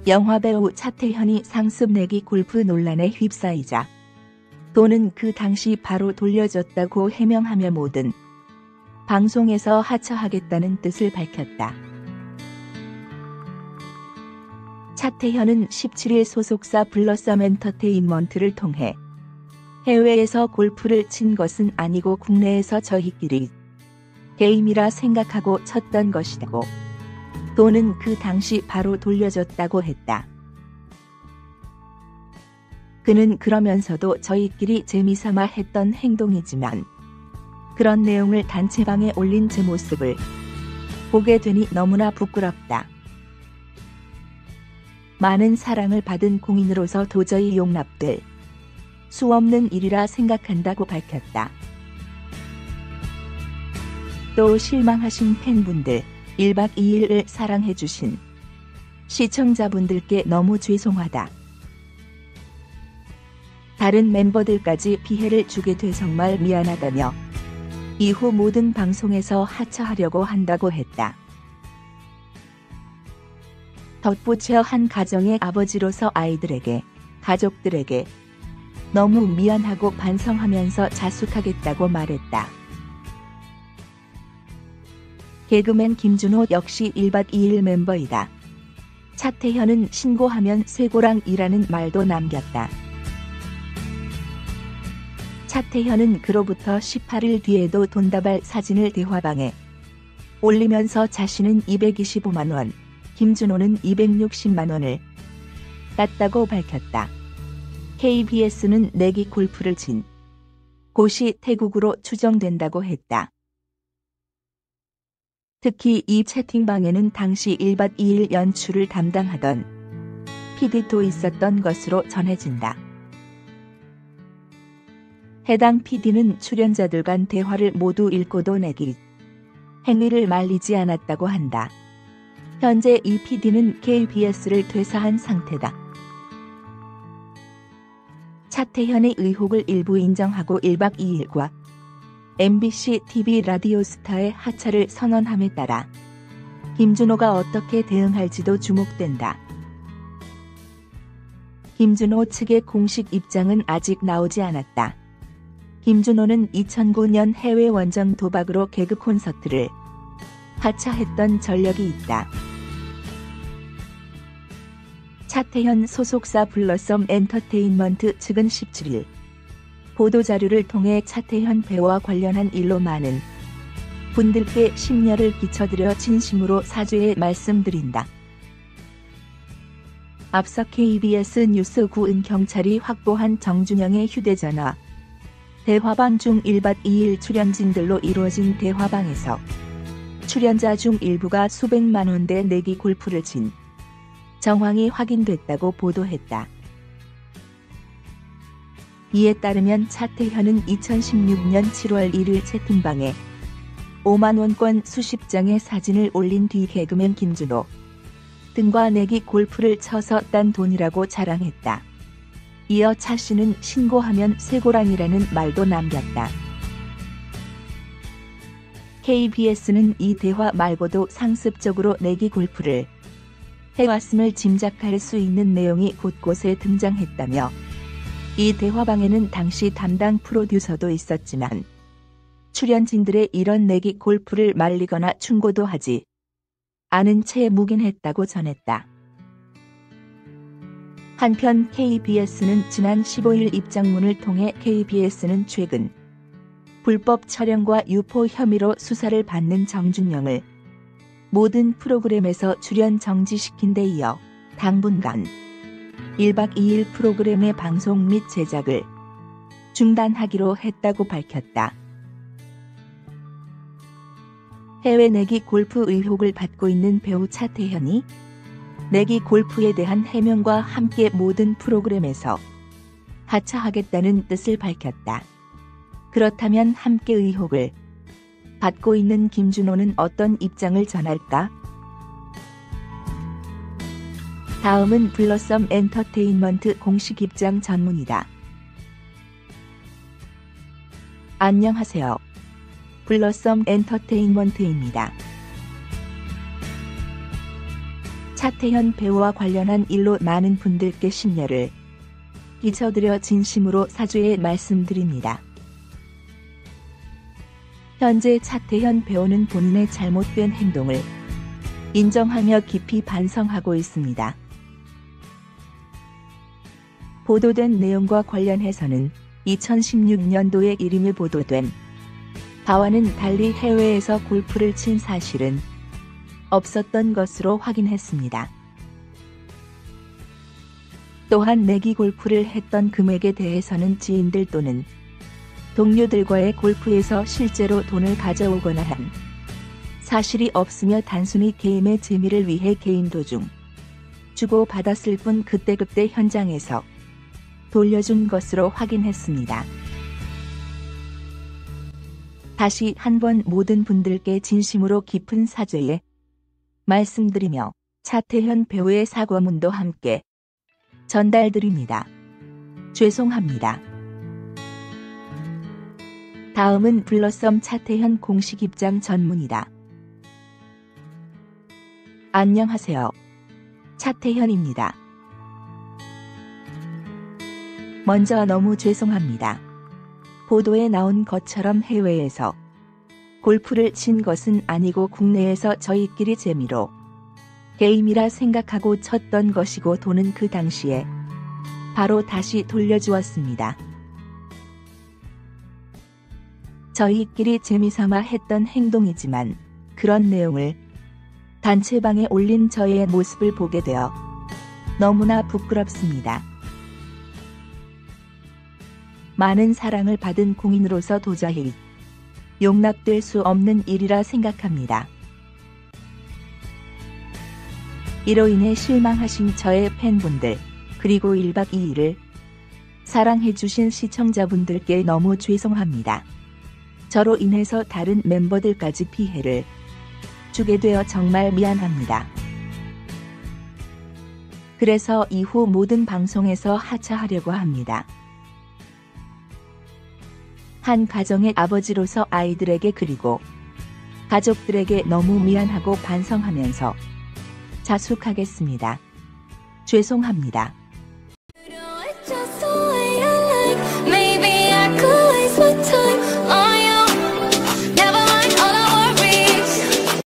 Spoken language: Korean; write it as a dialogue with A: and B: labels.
A: 영화배우 차태현이 상습 내기 골프 논란에 휩싸이자 돈은 그 당시 바로 돌려줬다고 해명하며 모든 방송에서 하차하겠다는 뜻을 밝혔다. 차태현은 17일 소속사 블러썸 엔터테인먼트를 통해 해외에서 골프를 친 것은 아니고 국내에서 저희끼리 게임이라 생각하고 쳤던 것이고 돈은 그 당시 바로 돌려줬다고 했다. 그는 그러면서도 저희끼리 재미삼아 했던 행동이지만 그런 내용을 단체방에 올린 제 모습을 보게 되니 너무나 부끄럽다. 많은 사랑을 받은 공인으로서 도저히 용납될 수 없는 일이라 생각한다고 밝혔다. 또 실망하신 팬분들, 1박 2일을 사랑해주신 시청자분들께 너무 죄송하다. 다른 멤버들까지 피해를 주게 돼 정말 미안하다며 이후 모든 방송에서 하차하려고 한다고 했다. 덧붙여 한 가정의 아버지로서 아이들에게, 가족들에게 너무 미안하고 반성하면서 자숙하겠다고 말했다. 개그맨 김준호 역시 1박 2일 멤버이다. 차태현은 신고하면 쇠고랑이라는 말도 남겼다. 차태현은 그로부터 18일 뒤에도 돈다발 사진을 대화방에 올리면서 자신은 225만 원, 김준호는 260만 원을 땄다고 밝혔다. KBS는 내기 골프를 친 곳이 태국으로 추정된다고 했다. 특히 이 채팅방에는 당시 1박 2일 연출을 담당하던 PD도 있었던 것으로 전해진다. 해당 PD는 출연자들 간 대화를 모두 읽고도 내기 행위를 말리지 않았다고 한다. 현재 이 PD는 KBS를 퇴사한 상태다. 차태현의 의혹을 일부 인정하고 1박 2일과 MBC TV 라디오스타의 하차를 선언함에 따라 김준호가 어떻게 대응할지도 주목된다. 김준호 측의 공식 입장은 아직 나오지 않았다. 김준호는 2009년 해외 원정 도박으로 개그 콘서트를 하차했던 전력이 있다. 차태현 소속사 블러썸 엔터테인먼트 측은 17일 보도자료를 통해 차태현 배우와 관련한 일로 많은 분들께 심려를 끼쳐드려 진심으로 사죄의 말씀드린다. 앞서 KBS 뉴스 9은 경찰이 확보한 정준영의 휴대전화 대화방 중 1박 2일 출연진들로 이루어진 대화방에서 출연자 중 일부가 수백만 원대 내기 골프를 친 정황이 확인됐다고 보도했다. 이에 따르면 차태현은 2016년 7월 1일 채팅방에 5만 원권 수십 장의 사진을 올린 뒤 개그맨 김준호 등과 내기 골프를 쳐서 딴 돈이라고 자랑했다. 이어 차 씨는 신고하면 쇠고랑이라는 말도 남겼다. KBS는 이 대화 말고도 상습적으로 내기 골프를 해왔음을 짐작할 수 있는 내용이 곳곳에 등장했다며 이 대화방에는 당시 담당 프로듀서도 있었지만 출연진들의 이런 내기 골프를 말리거나 충고도 하지 않은 채 묵인했다고 전했다. 한편 KBS는 지난 15일 입장문을 통해 KBS는 최근 불법 촬영과 유포 혐의로 수사를 받는 정준영을 모든 프로그램에서 출연 정지시킨 데 이어 당분간 1박 2일 프로그램의 방송 및 제작을 중단하기로 했다고 밝혔다. 해외 내기 골프 의혹을 받고 있는 배우 차태현이 내기 골프에 대한 해명과 함께 모든 프로그램에서 하차하겠다는 뜻을 밝혔다. 그렇다면 함께 의혹을 받고 있는 김준호는 어떤 입장을 전할까? 다음은 블러썸 엔터테인먼트 공식 입장 전문이다. 안녕하세요. 블러썸 엔터테인먼트입니다. 차태현 배우와 관련한 일로 많은 분들께 심려를 끼쳐드려 진심으로 사죄의 말씀드립니다. 현재 차태현 배우는 본인의 잘못된 행동을 인정하며 깊이 반성하고 있습니다. 보도된 내용과 관련해서는 2016년도에 이름이 보도된 바와는 달리 해외에서 골프를 친 사실은 없었던 것으로 확인했습니다. 또한 내기 골프를 했던 금액에 대해서는 지인들 또는 동료들과의 골프에서 실제로 돈을 가져오거나 한 사실이 없으며 단순히 게임의 재미를 위해 게임 도중 주고받았을 뿐 그때그때 현장에서 돌려준 것으로 확인했습니다. 다시 한번 모든 분들께 진심으로 깊은 사죄의 말씀드리며 차태현 배우의 사과문도 함께 전달드립니다. 죄송합니다. 다음은 블러썸 차태현 공식 입장 전문이다. 안녕하세요. 차태현입니다. 먼저 너무 죄송합니다. 보도에 나온 것처럼 해외에서 골프를 친 것은 아니고 국내에서 저희끼리 재미로 게임이라 생각하고 쳤던 것이고 돈은 그 당시에 바로 다시 돌려주었습니다. 저희끼리 재미삼아 했던 행동이지만 그런 내용을 단체방에 올린 저의 모습을 보게 되어 너무나 부끄럽습니다. 많은 사랑을 받은 공인으로서 도저히 용납될 수 없는 일이라 생각합니다. 이로 인해 실망하신 저의 팬분들 그리고 1박 2일을 사랑해주신 시청자분들께 너무 죄송합니다. 저로 인해서 다른 멤버들까지 피해를 주게 되어 정말 미안합니다. 그래서 이후 모든 방송에서 하차하려고 합니다. 한 가정의 아버지로서 아이들에게 그리고 가족들에게 너무 미안하고 반성하면서 자숙하겠습니다. 죄송합니다.